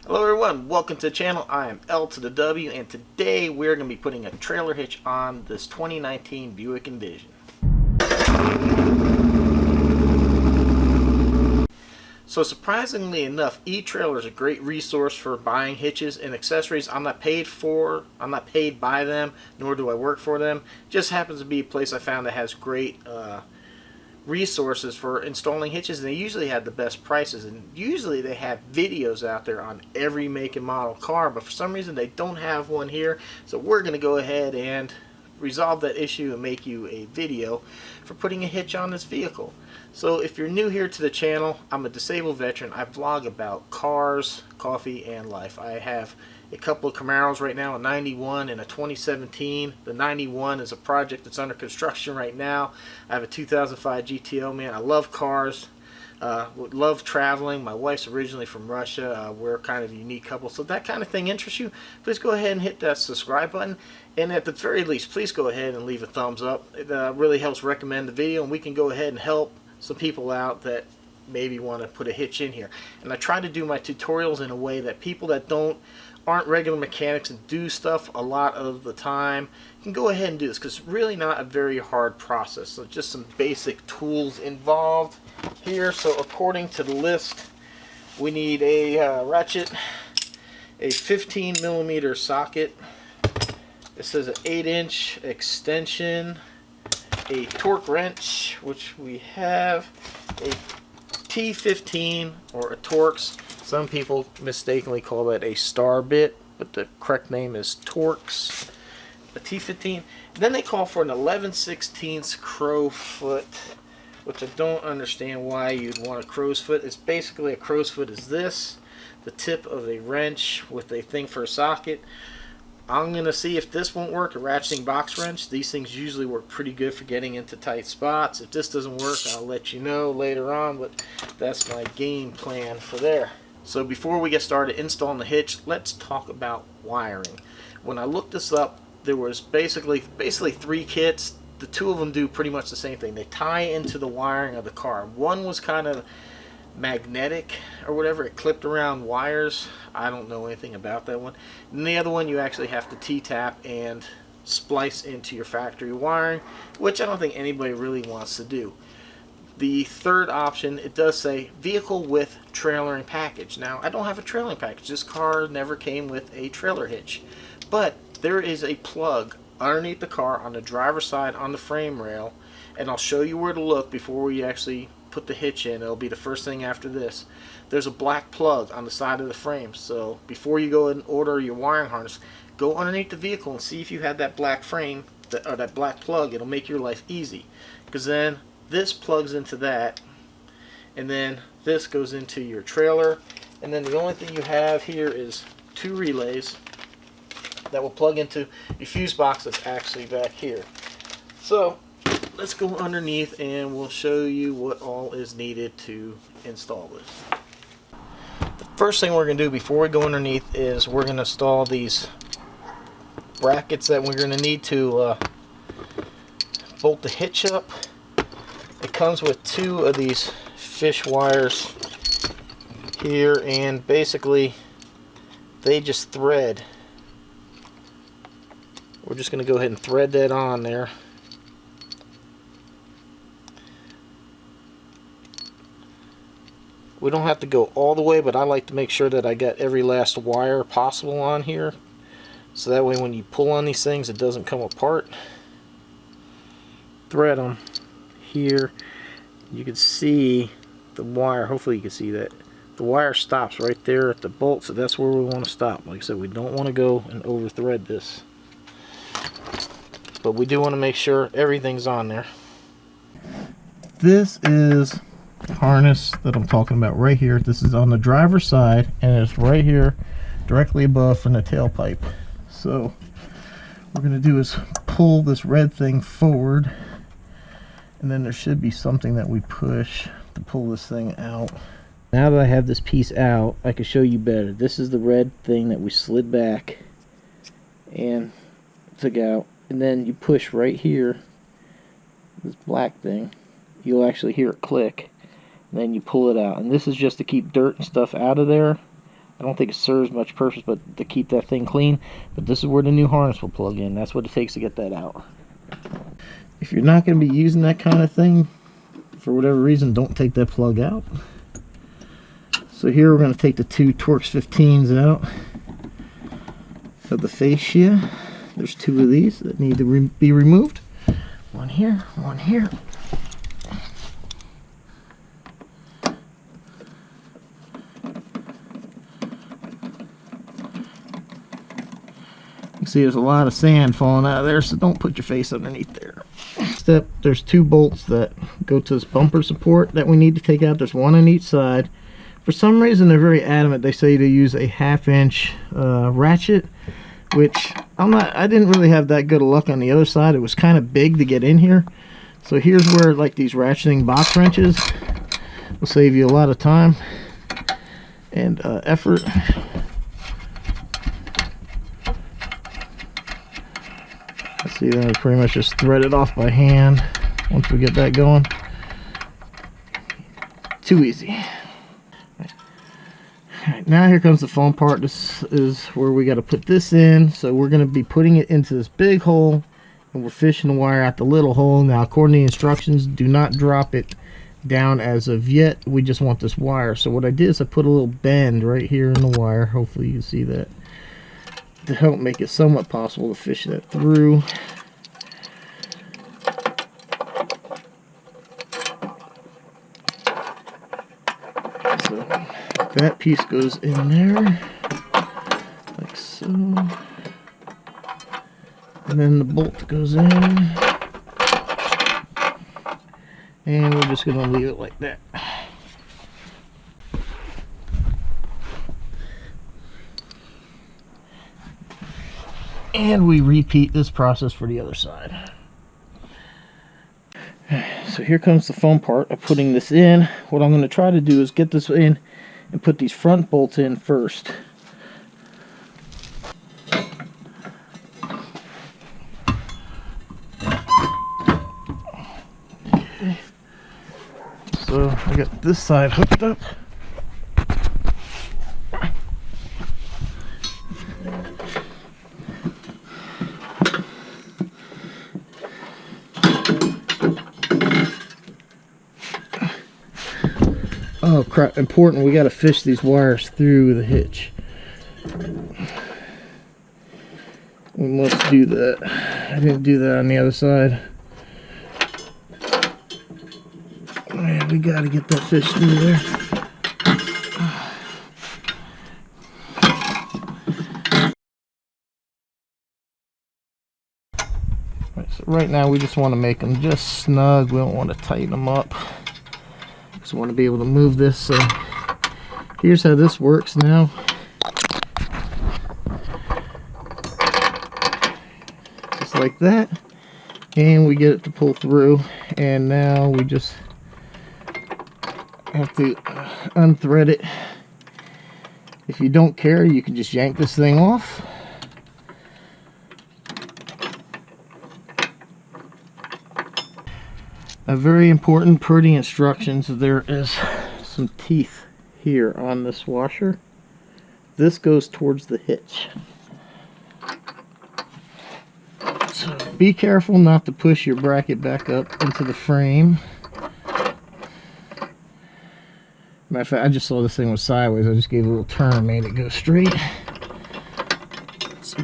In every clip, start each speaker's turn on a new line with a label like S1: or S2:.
S1: Hello everyone, welcome to the channel. I am L to the W, and today we're going to be putting a trailer hitch on this 2019 Buick Envision. So surprisingly enough, eTrailer is a great resource for buying hitches and accessories. I'm not paid by them, nor do I work for them. It just happens to be a place I found that has great resources for installing hitches, and they usually have the best prices, and usually they have videos out there on every make and model car, but for some reason they don't have one here. So we're going to go ahead and resolve that issue and make you a video for putting a hitch on this vehicle. So if you're new here to the channel, I'm a disabled veteran. I vlog about cars, coffee, and life. I have a couple of Camaros right now, a 91 and a 2017. The 91 is a project that's under construction right now. I have a 2005 GTO, man. I love cars. Love traveling. My wife's originally from Russia. We're kind of a unique couple. So if that kind of thing interests you, please go ahead and hit that subscribe button. And at the very least, please go ahead and leave a thumbs up. It really helps recommend the video, and we can go ahead and help some people out that maybe want to put a hitch in here. And I try to do my tutorials in a way that people that aren't regular mechanics and do stuff a lot of the time can go ahead and do this, because it's really not a very hard process. So just some basic tools involved here. So according to the list, we need a ratchet, a 15mm socket. This is an 8-inch extension, a torque wrench, which we have, a T15 or a Torx. Some people mistakenly call that a star bit, but the correct name is Torx. A T15. Then they call for an 11/16 crow's foot, which I don't understand why you'd want a crow's foot. It's basically a crow's foot is this, the tip of a wrench with a thing for a socket. I'm going to see if this won't work, a ratcheting box wrench. These things usually work pretty good for getting into tight spots. If this doesn't work, I'll let you know later on, but that's my game plan for there. So before we get started installing the hitch, let's talk about wiring. When I looked this up, there was basically 3 kits. The 2 of them do pretty much the same thing. They tie into the wiring of the car. One was kind of magnetic or whatever, it clipped around wires. I don't know anything about that one. And the other one you actually have to T-tap and splice into your factory wiring, which I don't think anybody really wants to do. The third option, it does say vehicle with trailering package. Now, I don't have a trailering package. This car never came with a trailer hitch, but there is a plug underneath the car on the driver's side on the frame rail, and I'll show you where to look before we actually put the hitch in. It'll be the first thing after this. There's a black plug on the side of the frame, so before you go and order your wiring harness, go underneath the vehicle and see if you have that black frame or that black plug. It'll make your life easy, because then this plugs into that, and then this goes into your trailer, and then the only thing you have here is 2 relays that will plug into your fuse box that's actually back here. So let's go underneath and we'll show you what all is needed to install this. The first thing we're going to do before we go underneath is we're going to install these brackets that we're going to need to bolt the hitch up. It comes with 2 of these fish wires here, and basically they just thread. We're just going to go ahead and thread that on there. We don't have to go all the way, but I like to make sure that I got every last wire possible on here, so that way when you pull on these things it doesn't come apart. Thread them here. You can see the wire, hopefully you can see that. The wire stops right there at the bolt, so that's where we want to stop. Like I said, we don't want to go and over thread this, but we do want to make sure everything's on there. This is harness that I'm talking about right here. This is on the driver's side, and it's right here directly above from the tailpipe. So what we're going to do is pull this red thing forward, and then there should be something that we push to pull this thing out. Now that I have this piece out, I can show you better. This is the red thing that we slid back and took out, and then you push right here, this black thing, you'll actually hear it click. Then you pull it out, and this is just to keep dirt and stuff out of there. I don't think it serves much purpose but to keep that thing clean. But this is where the new harness will plug in. That's what it takes to get that out. If you're not going to be using that kind of thing, for whatever reason, don't take that plug out. So here we're going to take the two Torx 15s out of the fascia. There's two of these that need to be removed. One here, one here. You can see there's a lot of sand falling out of there, so don't put your face underneath there. Step, there's two bolts that go to this bumper support that we need to take out. There's one on each side. For some reason they're very adamant. They say to use a 1/2 inch ratchet, which I didn't really have that good of luck on the other side. It was kind of big to get in here. So here's where like these ratcheting box wrenches will save you a lot of time and effort. See, then we pretty much just thread it off by hand once we get that going. Too easy. Alright, now here comes the fun part. This is where we got to put this in. So we're going to be putting it into this big hole, and we're fishing the wire out the little hole. Now, according to the instructions, do not drop it down as of yet. We just want this wire. So what I did is I put a little bend right here in the wire. Hopefully you can see that, to help make it somewhat possible to fish that through. So that piece goes in there, like so. And then the bolt goes in. And we're just going to leave it like that. And we repeat this process for the other side. So here comes the fun part of putting this in. What I'm going to try to do is get this in and put these front bolts in first. Okay. So I got this side hooked up. Oh crap, important, we gotta fish these wires through the hitch. We must do that. I didn't do that on the other side. Man, we gotta get that fish through there. Right, so right now we just want to make them just snug. We don't want to tighten them up. Just want to be able to move this. So here's how this works now. Just like that, and we get it to pull through. And now we just have to unthread it. If you don't care, you can just yank this thing off. A very important per the instructions, there is some teeth here on this washer. This goes towards the hitch. So be careful not to push your bracket back up into the frame. Matter of fact, I just saw this thing was sideways. I just gave it a little turn, made it go straight. So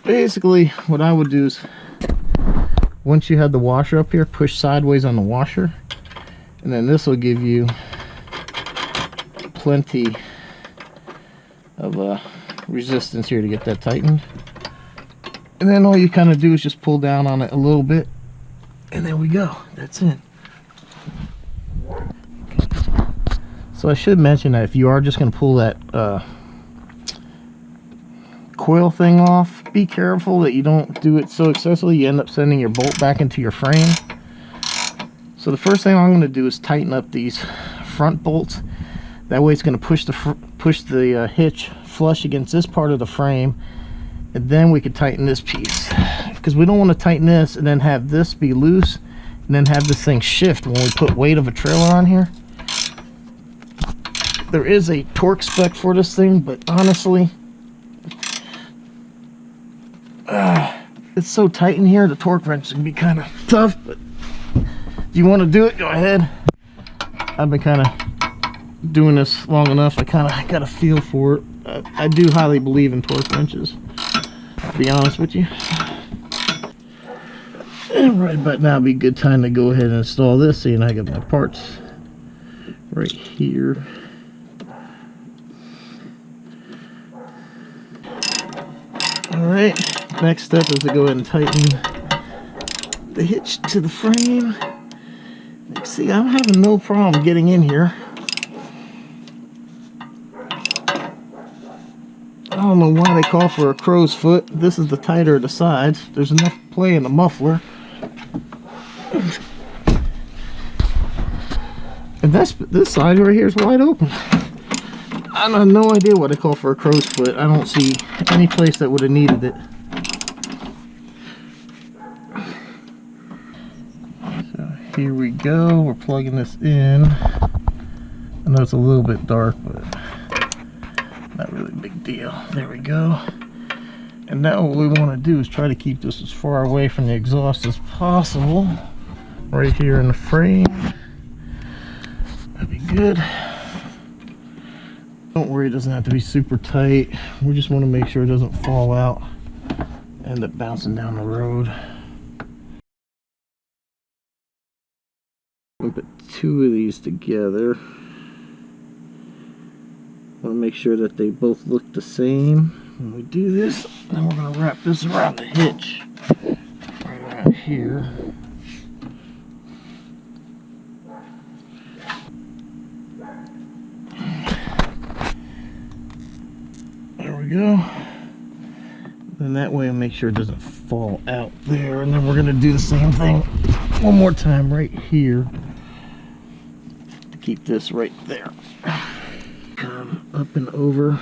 S1: basically what I would do is, once you have the washer up here, push sideways on the washer, and then this will give you plenty of resistance here to get that tightened. And then all you kind of do is just pull down on it a little bit, and there we go. That's it. Okay. So I should mention that if you are just going to pull that coil thing off, be careful that you don't do it so excessively you end up sending your bolt back into your frame. So the first thing I'm going to do is tighten up these front bolts. That way it's going to push the hitch flush against this part of the frame, and then we can tighten this piece, because we don't want to tighten this and then have this be loose and then have this thing shift when we put weight of a trailer on here. There is a torque spec for this thing, but honestly, it's so tight in here, the torque wrench can be kind of tough, but if you want to do it, go ahead. I've been kind of doing this long enough, I kind of got a feel for it. I do highly believe in torque wrenches, to be honest with you. And right about now would be a good time to go ahead and install this, seeing I got my parts right here. Alright, next step is to go ahead and tighten the hitch to the frame. See, I'm having no problem getting in here. I don't know why they call for a crow's foot. This is the tighter of the sides. There's enough play in the muffler. And this side right here is wide open. I have no idea what they call for a crow's foot. I don't see any place that would have needed it. So here we go. We're plugging this in. I know it's a little bit dark, but not really a big deal. There we go. And now what we want to do is try to keep this as far away from the exhaust as possible. Right here in the frame. That'd be good. Don't worry, it doesn't have to be super tight. We just want to make sure it doesn't fall out and end up bouncing down the road. We'll put two of these together. Want to make sure that they both look the same when we do this. Then we're going to wrap this around the hitch right around here. There we go. Then that way I'll make sure it doesn't fall out there. And then we're going to do the same thing one more time right here to keep this right there. Come up and over.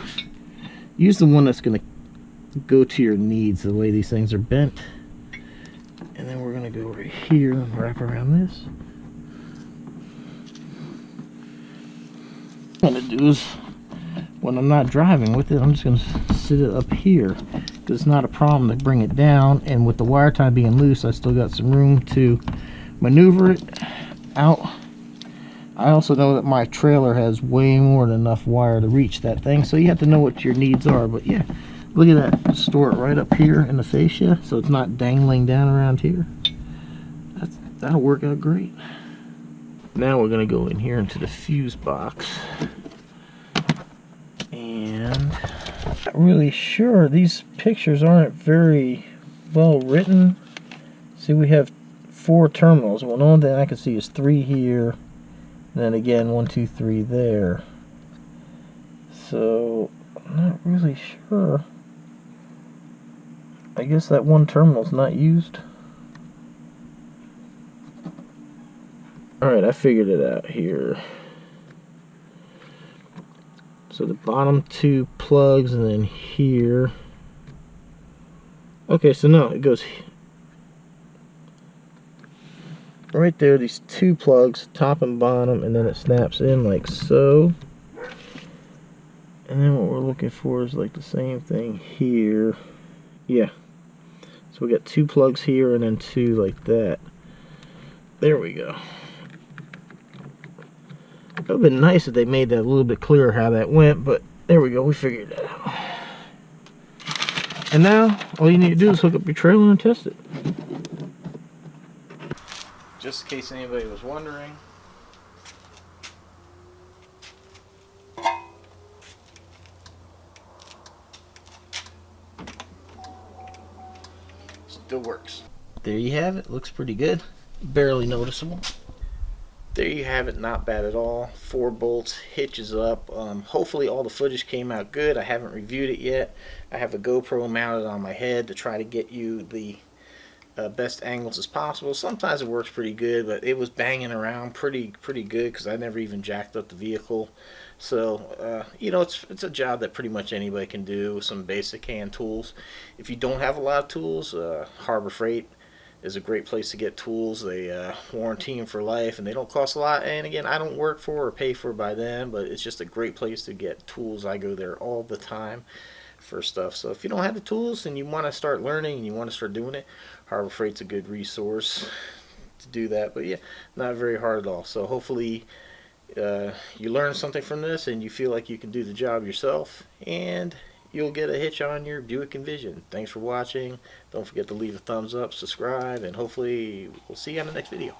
S1: Use the one that's going to go to your needs, the way these things are bent. And then we're going to go right here and wrap around this. What I'm going to do is, when I'm not driving with it, I'm just going to sit it up here, because it's not a problem to bring it down, and with the wire tie being loose, I still got some room to maneuver it out. I also know that my trailer has way more than enough wire to reach that thing, so you have to know what your needs are. But yeah, look at that. Store it right up here in the fascia, so it's not dangling down around here. That'll work out great. Now we're going to go in here into the fuse box. And I'm not really sure. These pictures aren't very well written. See, we have 4 terminals. Well, the only thing I can see is 3 here. And then again, 1, 2, 3 there. So, I'm not really sure. I guess that one terminal's not used. Alright, I figured it out here. So the bottom 2 plugs, and then here. Okay, so no, it goes right there, these 2 plugs, top and bottom, and then it snaps in like so. And then what we're looking for is like the same thing here. Yeah. So we got 2 plugs here and then 2 like that. There we go. It would have been nice if they made that a little bit clearer how that went, but there we go, we figured it out. And now, all you need to do is hook up your trailer and test it. Just in case anybody was wondering. Still works. There you have it, looks pretty good. Barely noticeable. There you have it, not bad at all. 4 bolts, hitches up. Hopefully all the footage came out good. I haven't reviewed it yet. I have a GoPro mounted on my head to try to get you the best angles as possible. Sometimes it works pretty good, but it was banging around pretty good because I never even jacked up the vehicle. So you know, it's a job that pretty much anybody can do with some basic hand tools. If you don't have a lot of tools, Harbor Freight is a great place to get tools. They warranty them for life, and they don't cost a lot. And again, I don't work for or pay for by them, but it's just a great place to get tools. I go there all the time for stuff. So if you don't have the tools and you want to start learning and you want to start doing it, Harbor Freight's a good resource to do that. But yeah, not very hard at all. So hopefully you learn something from this and you feel like you can do the job yourself, and you'll get a hitch on your Buick Envision. Thanks for watching. Don't forget to leave a thumbs up, subscribe, and hopefully we'll see you on the next video.